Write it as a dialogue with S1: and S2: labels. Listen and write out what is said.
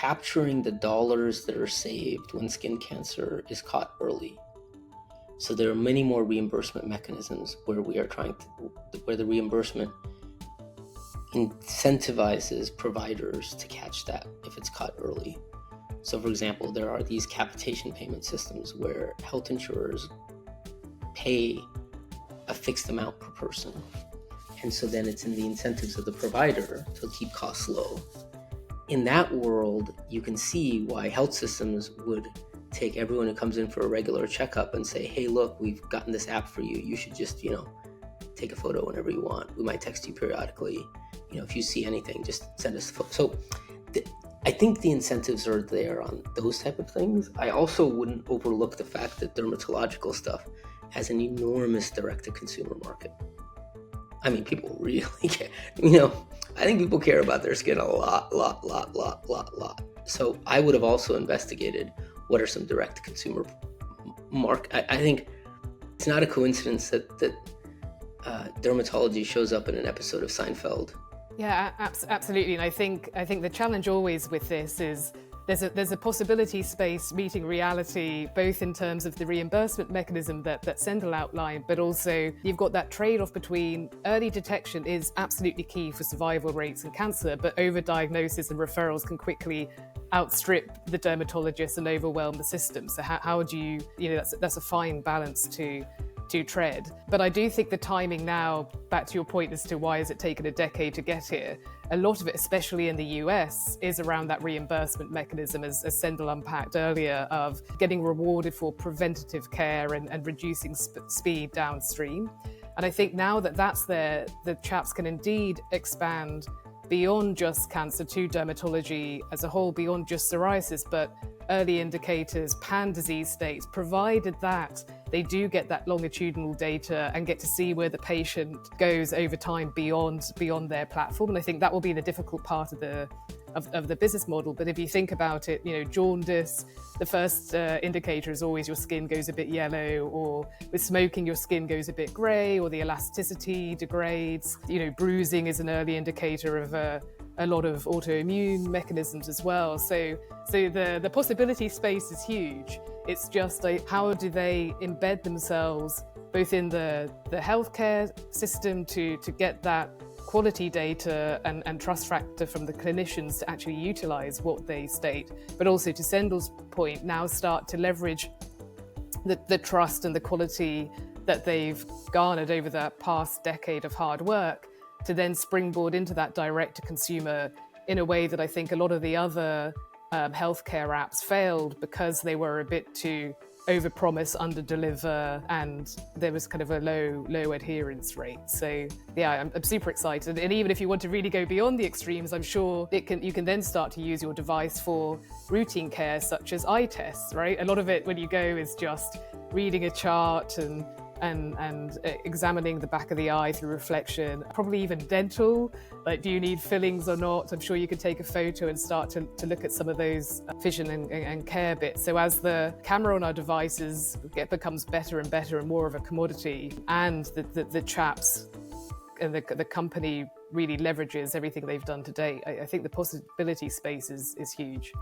S1: capturing the dollars that are saved when skin cancer is caught early. So there are many more reimbursement mechanisms where where the reimbursement incentivizes providers to catch that if it's caught early. So for example, there are these capitation payment systems where health insurers pay a fixed amount per person. And so then it's in the incentives of the provider to keep costs low. In that world, you can see why health systems would take everyone who comes in for a regular checkup and say, hey, look, we've gotten this app for you. You should just, take a photo whenever you want. We might text you periodically. If you see anything, just send us a photo. So I think the incentives are there on those type of things. I also wouldn't overlook the fact that dermatological stuff has an enormous direct-to-consumer market. I mean, people really care. I think people care about their skin a lot. So I would have also investigated what are some direct-to-consumer market. I think it's not a coincidence that dermatology shows up in an episode of Seinfeld.
S2: Yeah, absolutely. And I think the challenge always with this is there's a possibility space meeting reality, both in terms of the reimbursement mechanism that Sendhil outlined, but also you've got that trade-off between early detection is absolutely key for survival rates in cancer, but overdiagnosis and referrals can quickly outstrip the dermatologist and overwhelm the system. So how do you that's a fine balance to tread. But I do think the timing now, back to your point as to why has it taken a decade to get here, a lot of it, especially in the US, is around that reimbursement mechanism, as Sendhil unpacked earlier, of getting rewarded for preventative care and reducing speed downstream. And I think now that that's there, the chaps can indeed expand beyond just cancer to dermatology as a whole, beyond just psoriasis, but early indicators, pan-disease states, provided that they do get that longitudinal data and get to see where the patient goes over time beyond their platform. And I think that will be the difficult part of the business model. But if you think about it, jaundice, the first indicator is always your skin goes a bit yellow, or with smoking your skin goes a bit grey, or the elasticity degrades. Bruising is an early indicator of a lot of autoimmune mechanisms as well. So the possibility space is huge. It's just how do they embed themselves both in the healthcare system to get that quality data and trust factor from the clinicians to actually utilize what they state, but also, to Sendhil's point, now start to leverage the trust and the quality that they've garnered over that past decade of hard work to then springboard into that direct-to-consumer in a way that I think a lot of the other healthcare apps failed, because they were a bit too overpromise, underdeliver, and there was kind of a low adherence rate. So yeah, I'm super excited. And even if you want to really go beyond the extremes, I'm sure you can then start to use your device for routine care, such as eye tests, right? A lot of it when you go is just reading a chart and examining the back of the eye through reflection, probably even dental, like do you need fillings or not? I'm sure you could take a photo and start to look at some of those vision and care bits. So as the camera on our devices becomes better and better and more of a commodity, and the chaps and the company really leverages everything they've done to date, I think the possibility space is huge.